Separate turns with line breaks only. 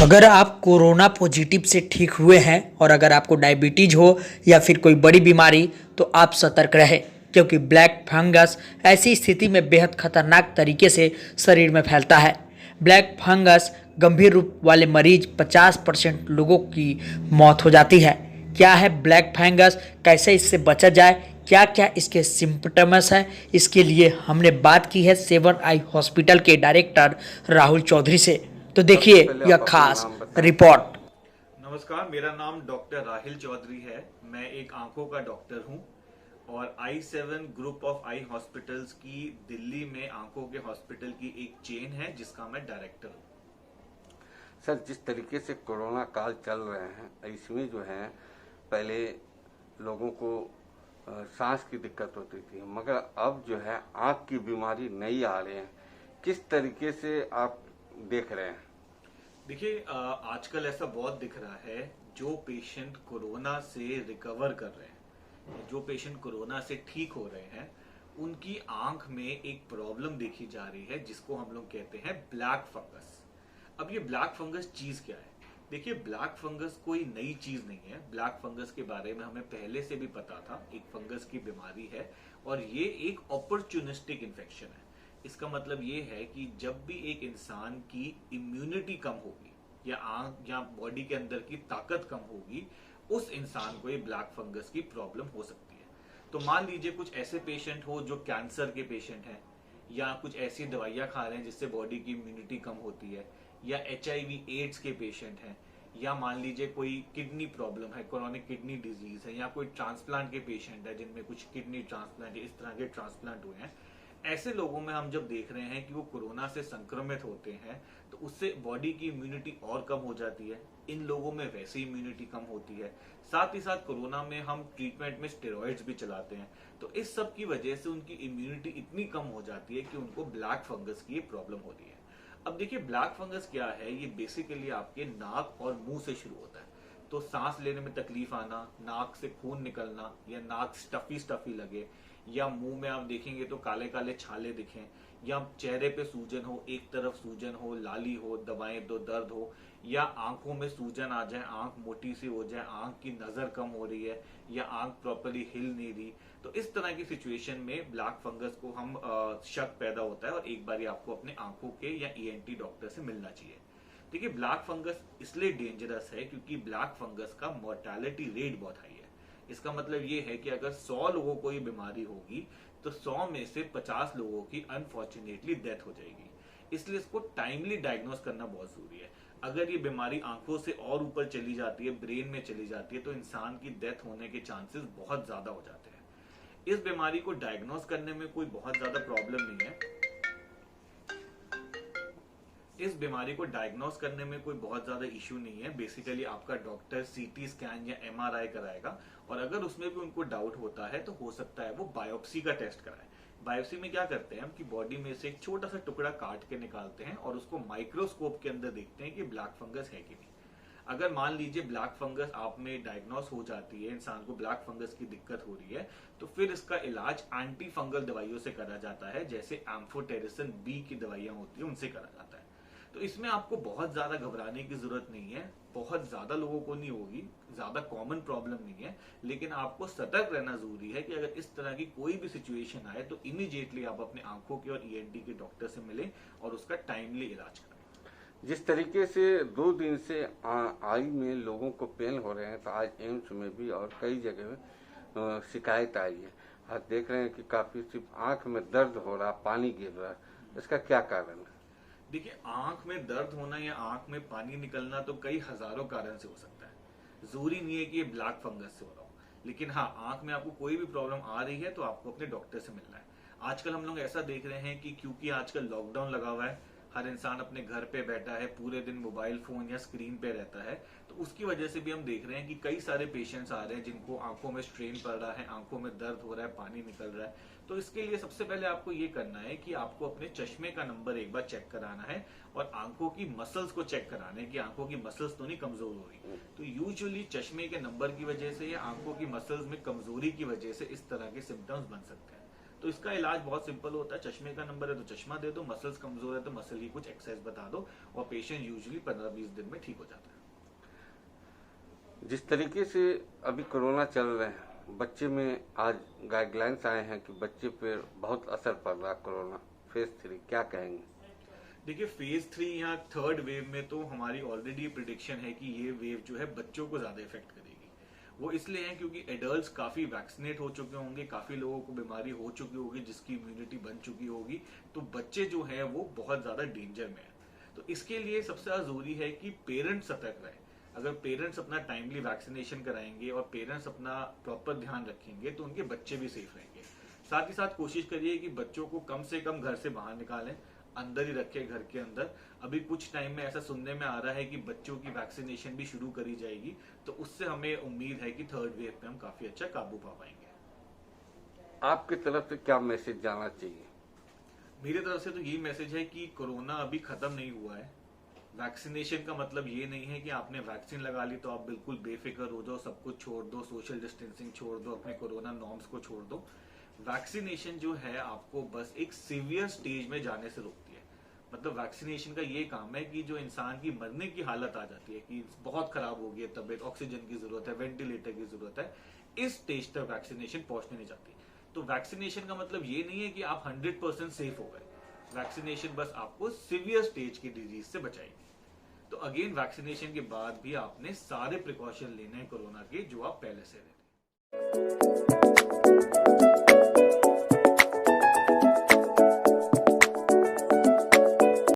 अगर आप corona positive से ठीक हुए हैं और अगर आपको डायबिटीज हो या फिर कोई बड़ी बीमारी तो आप सतर्क रहें, क्योंकि ब्लैक फंगस ऐसी स्थिति में बेहद खतरनाक तरीके से शरीर में फैलता है। ब्लैक फंगस गंभीर रूप वाले मरीज 50% लोगों की मौत हो जाती है। क्या है ब्लैक फंगस, कैसे इससे बचा जाए, क्या क्या इसके सिम्पटम्स हैं, इसके लिए हमने बात की है सेवन आई हॉस्पिटल के डायरेक्टर राहुल चौधरी से। तो
सबसे
देखिए
पहले
यह
आप अपना
खास
नाम बताएं।
रिपोर्ट।
नमस्कार, मेरा नाम डॉक्टर राहिल चौधरी है। मैं एक आंखों का डॉक्टर हूं और i7 group of I hospitals की दिल्ली में आंखों के हॉस्पिटल की एक चेन है जिसका मैं डायरेक्टर हूं।
सर, जिस तरीके से कोरोना काल चल रहे हैं इसमें जो है पहले लोगों को सांस की दिक्कत होती थी, मगर अब जो है आँख की बीमारी नई आ रही है। किस तरीके से आप देख रहे हैं?
देखिए, आजकल ऐसा बहुत दिख रहा है, जो पेशेंट कोरोना से रिकवर कर रहे हैं, जो पेशेंट कोरोना से ठीक हो रहे हैं, उनकी आंख में एक प्रॉब्लम देखी जा रही है जिसको हम लोग कहते हैं ब्लैक फंगस। अब ये ब्लैक फंगस चीज क्या है? देखिए, ब्लैक फंगस कोई नई चीज नहीं है। ब्लैक फंगस के बारे में हमें पहले से भी पता था, एक फंगस की बीमारी है और ये एक अपॉर्चुनिस्टिक इन्फेक्शन है। इसका मतलब ये है कि जब भी एक इंसान की इम्यूनिटी कम होगी या आंख या बॉडी के अंदर की ताकत कम होगी, उस इंसान को ये ब्लैक फंगस की प्रॉब्लम हो सकती है। तो मान लीजिए कुछ ऐसे पेशेंट हो जो कैंसर के पेशेंट हैं, या कुछ ऐसी दवाइयां खा रहे हैं जिससे बॉडी की इम्यूनिटी कम होती है, या HIV एड्स के पेशेंट हैं, या मान लीजिए कोई किडनी प्रॉब्लम है, क्रोनिक किडनी डिजीज है, या कोई ट्रांसप्लांट के पेशेंट है जिनमें कुछ किडनी ट्रांसप्लांट इस तरह के ट्रांसप्लांट हुए हैं। ऐसे लोगों में हम जब देख रहे हैं कि वो कोरोना से संक्रमित होते हैं तो उससे बॉडी की इम्यूनिटी और कम हो जाती है। इन लोगों में वैसे इम्यूनिटी कम होती है। साथ ही साथ कोरोना में हम ट्रीटमेंट में स्टेरॉइड्स भी चलाते हैं, तो इस सब की वजह से उनकी इम्यूनिटी इतनी कम हो जाती है कि उनको ब्लैक फंगस की प्रॉब्लम होती है। अब देखिए, ब्लैक फंगस क्या है? ये बेसिकली आपके नाक और मुंह से शुरू होता है। तो सांस लेने में तकलीफ आना, नाक से खून निकलना, या नाक स्टफी स्टफी लगे, या मुंह में आप देखेंगे तो काले काले छाले दिखें, या चेहरे पे सूजन हो, एक तरफ सूजन हो, लाली हो, दबाएं तो दर्द हो, या आंखों में सूजन आ जाए, आंख मोटी सी हो जाए, आंख की नजर कम हो रही है, या आंख प्रॉपर्ली हिल नहीं रही। तो इस तरह की सिचुएशन में ब्लैक फंगस को हम शक पैदा होता है और एक बार आपको अपने आंखों के या ENT डॉक्टर से मिलना चाहिए। देखिए, ब्लैक फंगस इसलिए डेंजरस है क्योंकि ब्लैक फंगस का मोर्टेलिटी रेट बहुत हाई है। इसका मतलब ये है कि अगर 100 लोगों को ये बीमारी होगी तो 100 में से 50 लोगों की अनफॉर्चुनेटली डेथ हो जाएगी। इसलिए इसको टाइमली डायग्नोस करना बहुत जरूरी है। अगर ये बीमारी आंखों से और ऊपर चली जाती है, ब्रेन में चली जाती है, तो इंसान की डेथ होने के चांसेस बहुत ज्यादा हो जाते हैं। इस बीमारी को डायग्नोस करने में कोई बहुत ज्यादा प्रॉब्लम नहीं है। इस बीमारी को डायग्नोस करने में कोई बहुत ज्यादा इश्यू नहीं है। बेसिकली आपका डॉक्टर CT स्कैन या MRI कराएगा, और अगर उसमें भी उनको डाउट होता है तो हो सकता है वो बायोप्सी का टेस्ट कराए। बायोप्सी में क्या करते हैं हम कि बॉडी में से एक छोटा सा टुकड़ा काट के निकालते हैं और उसको माइक्रोस्कोप के अंदर देखते हैं कि ब्लैक फंगस है कि नहीं। अगर मान लीजिए ब्लैक फंगस आप में डायग्नोस हो जाती है, इंसान को ब्लैक फंगस की दिक्कत हो रही है, तो फिर इसका इलाज एंटी फंगल दवाइयों से करा जाता है, जैसे एम्फोटेरिसिन B की दवाइयां होती है उनसे करा जाता है। तो इसमें आपको बहुत ज्यादा घबराने की जरूरत नहीं है। बहुत ज्यादा लोगों को नहीं होगी, ज्यादा कॉमन प्रॉब्लम नहीं है, लेकिन आपको सतर्क रहना जरूरी है कि अगर इस तरह की कोई भी सिचुएशन आए तो इमीडिएटली आप अपने आंखों के और ENT के डॉक्टर से मिलें और उसका टाइमली इलाज कराएं।
जिस तरीके से 2 दिन से आई में लोगों को पेन हो रहे हैं, तो आज एम्स में भी और कई जगह में शिकायत आई है। आज देख रहे हैं कि काफी सिर्फ आंख में दर्द हो रहा, पानी गिर रहा है। इसका क्या कारण है?
देखिए, आंख में दर्द होना या आंख में पानी निकलना तो कई हजारों कारण से हो सकता है। जरूरी नहीं है कि ये ब्लैक फंगस से हो रहा हो, लेकिन हाँ, आंख में आपको कोई भी प्रॉब्लम आ रही है तो आपको अपने डॉक्टर से मिलना है। आजकल हम लोग ऐसा देख रहे हैं कि क्योंकि आजकल लॉकडाउन लगा हुआ है, हर इंसान अपने घर पे बैठा है, पूरे दिन मोबाइल फोन या स्क्रीन पे रहता है, तो उसकी वजह से भी हम देख रहे हैं कि कई सारे पेशेंट्स आ रहे हैं जिनको आंखों में स्ट्रेन पड़ रहा है, आंखों में दर्द हो रहा है, पानी निकल रहा है। तो इसके लिए सबसे पहले आपको ये करना है कि आपको अपने चश्मे का नंबर एक बार चेक कराना है और आंखों की मसल्स को चेक कराना है कि आंखों की मसल्स तो नहीं कमजोर हो रही। तो यूजुअली चश्मे के नंबर की वजह से या आंखों की मसल्स में कमजोरी की वजह से इस तरह के सिम्टम्स बन सकते हैं। तो इसका इलाज बहुत सिंपल होता है, चश्मे का नंबर है तो चश्मा दे दो, मसल्स कमजोर है तो मसल की कुछ एक्सरसाइज बता दो और पेशेंट यूजुअली 15-20 दिन में ठीक हो जाता है।
जिस तरीके से अभी कोरोना चल रहे हैं, बच्चे में आज गाइडलाइंस आए हैं कि बच्चे पर बहुत असर पड़ रहा है कोरोना फेज 3, क्या कहेंगे?
देखिए फेज 3 या थर्ड वेव में तो हमारी ऑलरेडी प्रिडिक्शन है कि ये वेव जो है बच्चों को ज्यादा इफेक्ट करेगी। वो इसलिए है क्योंकि एडल्ट्स काफी वैक्सीनेट हो चुके होंगे, काफी लोगों को बीमारी हो चुकी होगी जिसकी इम्यूनिटी बन चुकी होगी, तो बच्चे जो है वो बहुत ज्यादा डेंजर में है। तो इसके लिए सबसे ज्यादा जरूरी है कि पेरेंट्स सतर्क रहे। अगर पेरेंट्स अपना टाइमली वैक्सीनेशन कराएंगे और पेरेंट्स अपना प्रॉपर ध्यान रखेंगे तो उनके बच्चे भी सेफ रहेंगे। साथ ही साथ कोशिश करिए कि बच्चों को कम से कम घर से बाहर निकालें, अंदर ही रखें घर के अंदर। अभी कुछ टाइम में ऐसा सुनने में आ रहा है कि बच्चों की वैक्सीनेशन भी शुरू करी जाएगी, तो उससे हमें उम्मीद है कि थर्ड वेव पे हम काफी अच्छा काबू पा पाएंगे।
आपकी तरफ से क्या मैसेज जाना चाहिए?
मेरी तरफ से तो यही मैसेज है कि कोरोना अभी खत्म नहीं हुआ है। वैक्सीनेशन का मतलब ये नहीं है कि आपने वैक्सीन लगा ली तो आप बिल्कुल बेफिक्र हो जाओ, सब कुछ छोड़ दो, सोशल डिस्टेंसिंग छोड़ दो, अपने कोरोना नॉर्म्स को छोड़ दो। वैक्सीनेशन जो है आपको बस एक सीवियर स्टेज में जाने से रोकती है। मतलब वैक्सीनेशन का ये काम है कि जो इंसान की मरने की हालत आ जाती है कि बहुत खराब हो गई है तबीयत, ऑक्सीजन की जरूरत है, वेंटिलेटर की जरूरत है, इस स्टेज तक वैक्सीनेशन पहुंचने नहीं जाती। तो वैक्सीनेशन का मतलब ये नहीं है कि आप 100% सेफ हो गए। वैक्सीनेशन बस आपको सीवियर स्टेज की डिजीज से बचाएगी। तो अगेन वैक्सीनेशन के बाद भी आपने सारे प्रिकॉशन लेने हैं कोरोना के जो आप पहले से लेते हैं।